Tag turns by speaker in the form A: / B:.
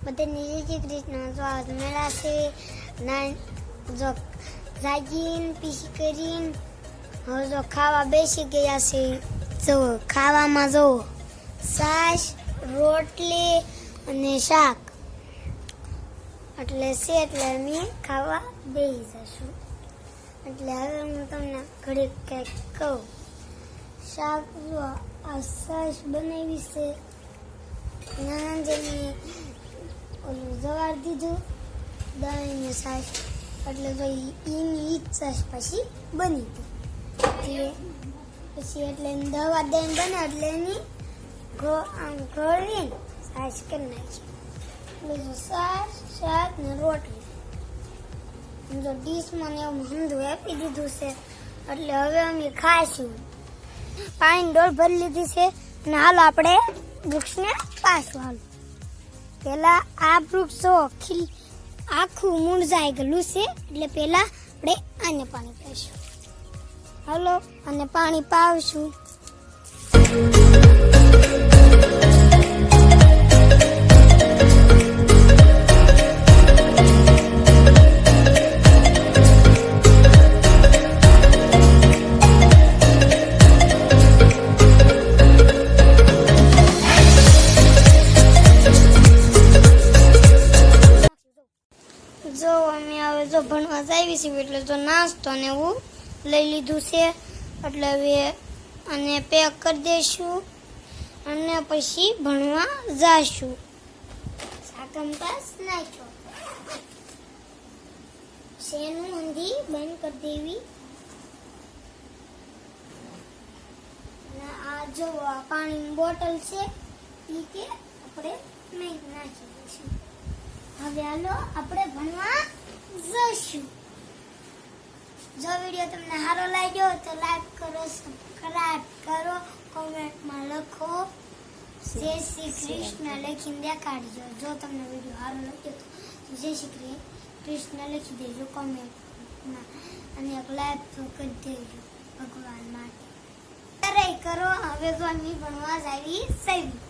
A: બધાને જય શ્રી કૃષ્ણ. તો આજ મેળા છે ના જો જાગીને પીસી કરીને હવે જો ખાવા બેસી ગયા છે. જો ખાવામાં જો છાશ, રોટલી અને શાક એટલે છે એટલે અમે ખાવા બેસી જશું. એટલે હવે હું તમને ઘડીક કંઈક કહું. શાક જો આ છાશ બનાવી છે. નાના મેં ઓલું જવાર દીધું દહીં ને છાશ એટલે તો એની ઈ જ છાશ પછી બની ગઈ. પછી એટલે દવા દહીં બને એટલે એની આમ ઘોળીને છાશ કરી નાખી. એટલે જો છાશ, શાક ને રોટલી જો ડીશમાં ને એવું હંધું આપી દીધું છે. એટલે હવે અમે ખાઈશું. પાણી ડોલ ભરી લીધી છે અને હાલો આપણે વૃક્ષને પાછું હાલો. પેલા આ વૃક્ષ આખું મૂંઝાઈ ગયેલું છે એટલે પેલા આપણે આને પાણી પીશું. હાલો અને પાણી પાવશું. જો અમે હવે જો ભણવા આવી છીએ એટલે જો નાસ્તો ને એવું લઈ લીધું છે એટલે હવે આને પેક કરી દઈશું અને પછી ભણવા જાશું. સાકમ પાસ નાખ્યો શેનું હંધી બંધ કરી દેવી. અને આ જો પાણીની બોટલ છે એ કે આપણે નહીં નાખી દઈશું. હવે હાલો આપણે ભણવા જઈશું. જો વિડીયો તમને સારો લાગ્યો તો લાઈક કરો, સબસ્ક્રાઇબ કરો, કોમેન્ટમાં લખો જય શ્રી કૃષ્ણ લખીને દેખાડજો. જો તમને વિડીયો સારો લાગ્યો તો જય શ્રી કૃષ્ણ લખી દેજો કોમેન્ટમાં અને એક લાઈક તો કરી દેજો ભગવાન માટે. કરો હવે તો અમે ભણવા જ આવી સહી.